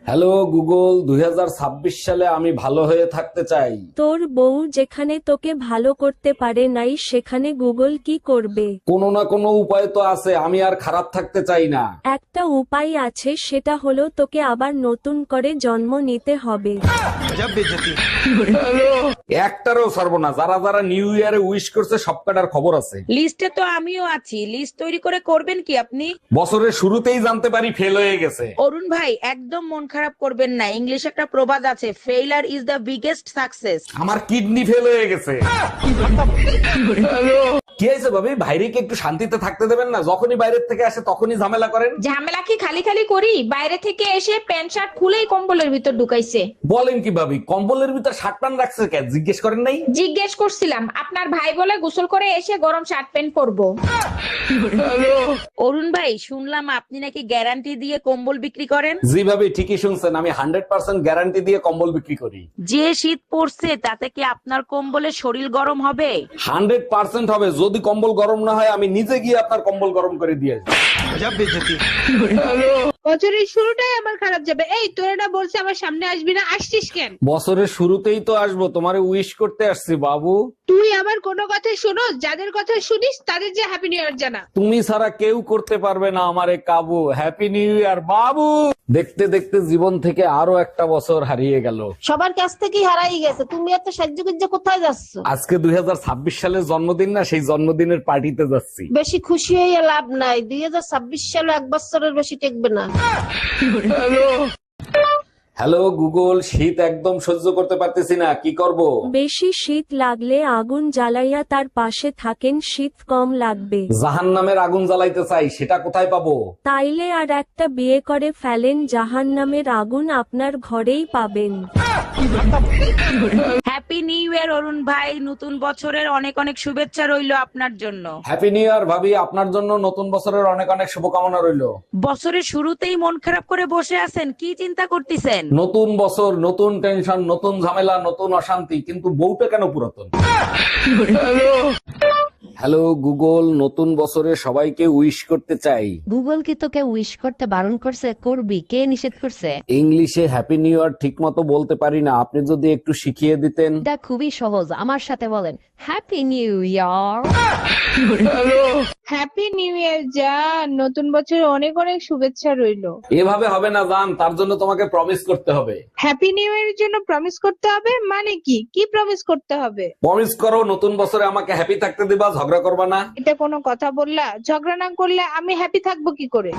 Hello Google, 2026 সালে আমি ভালো হয়ে থাকতে চাই। তোর বউ যেখানে তোকে ভালো করতে পারে নাই সেখানে গুগল কি করবে? কোনো না কোনো উপায় তো আছে, আমি আর খারাপ থাকতে চাই না। একটা উপায় আছে, সেটা হলো তোকে আবার নতুন করে জন্ম নিতে হবে। একটারও ছাড়বো না, যারা যারা নিউ ইয়ারে উইশ করছে সব কাটার খবর আছে। লিস্টে তো আমিও আছি। লিস্ট তৈরি করে করবেন কি আপনি? বছরের শুরুতেই জানতে পারি ফেল হয়ে গেছে। অরুণ ভাই, একদম মন খারাপ করবেন না। ইংলিশ একটা প্রবাদ আছে, failure is the biggest success. আমার কিডনি ফেল হয়ে গেছে। কি হয়েছে ভাবি, ভাইরে কি একটু শান্তিতে থাকতে দেবেন না? যখনই বাইরের থেকে আসে তখনই ঝামেলা করেন। ঝামেলা কি খালি খালি করি? বাইরে থেকে এসে প্যান্ট শার্ট খুলেই কম্বলের ভিতর ঢুকাইছে। বলেন কি ভাবি, কম্বলের ভিতর শার্ট প্যান্ট রাখছে কেন? জিজ্ঞেস করেন নাই? জিজ্ঞেস করছিলাম, আপনার ভাই বলে গোসল করে এসে গরম শার্ট প্যান্ট পরবো। অরুণ ভাই, শুনলাম আপনি নাকি গ্যারান্টি দিয়ে কম্বল বিক্রি করেন। জি ভাবি, ঠিকই শুনছেন, আমি 100% গ্যারান্টি দিয়ে কম্বল বিক্রি করি। যে শীত পড়ছে তাতে কি আপনার কম্বলে শরীর গরম হবে? 100% হবে। যদি কম্বল গরম না হয় আমি নিজে গিয়ে আপনার কম্বল গরম করে দিয়ে আসবো। বছরের শুরুটাই আমার খারাপ যাবে। এই তোরা না বলছে আমার সামনে আসবি না, আসছিস কেন? বছরের শুরুতেই তো আসবো, তোমারে উইশ করতে আসছি বাবু। তুই আমার কোনো কথা শোনো? যাদের কথা শুনিস তাদের যে হ্যাপি নিউ ইয়ার জানা। তুমি ছাড়া কেউ করতে পারবে না আমারে কাবু। হ্যাপি নিউ ইয়ার বাবু। দেখতে দেখতে জীবন থেকে আরো একটা বছর হারিয়ে গেল। সবার কাছ থেকেই হারাই গেছে, তুমি এত সাহায্য কোথায় যাচ্ছ? আজকে 2026 সালের জন্মদিন না, সেই জন্মদিনের পার্টিতে যাচ্ছি। বেশি খুশি হয়ে লাভ নাই, 2026 সালে এক বছরের বেশি টেকবে না। হ্যালো গুগল, শীত একদম সহ্য করতে পারতেছি না, কি করব? বেশি শীত লাগলে আগুন জ্বালাইয়া তার পাশে থাকেন, শীত কম লাগবে। জাহান্নামের আগুন জ্বালাইতে চাই, সেটা কোথায় পাবো? তাইলে আর একটা বিয়ে করে ফেলেন, জাহান্নামের আগুন আপনার ঘরেই পাবেন। হ্যাপি নিউ ইয়ার অরুণ ভাই, নতুন বছরের অনেক অনেক শুভেচ্ছা রইলো আপনার জন্য। হ্যাপি নিউ ইয়ার ভাবি, আপনার জন্য নতুন বছরের অনেক অনেক শুভকামনা রইলো। বছরের শুরুতেই মন খারাপ করে বসে আছেন, কি চিন্তা করতেছেন? নতুন বছর, নতুন টেনশন, নতুন ঝামেলা, নতুন অশান্তি, কিন্তু বউটা কেন পুরাতন? হ্যালো গুগল, নতুন বছরে সবাইকে উইশ করতে চাই। গুগল কি তোকে উইশ করতে বারণ করছে? করবি, কে নিষেধ করছে? ইংলিশে হ্যাপি নিউ ইয়ার ঠিক মতো বলতে পারি না, আপনি যদি একটু শিখিয়ে দিতেন। এটা খুবই সহজ, আমার সাথে বলেন, happy new year. Happy new year জান, নতুন বছর অনেক অনেক শুভেচ্ছা রইলো। এভাবে হবে না জান, তার জন্য তোমাকে প্রমিস করতে হবে। হ্যাপি নিউ ইয়ারের জন্য প্রমিস করতে হবে? মানে কি কি প্রমিস করতে হবে? প্রমিস করো নতুন বছরে আমাকে হ্যাপি থাকতে দিবা, ঝগড়া করবা না। এটা কোনো কথা বললা? ঝগড়া না করলে আমি হ্যাপি থাকবো কি করে?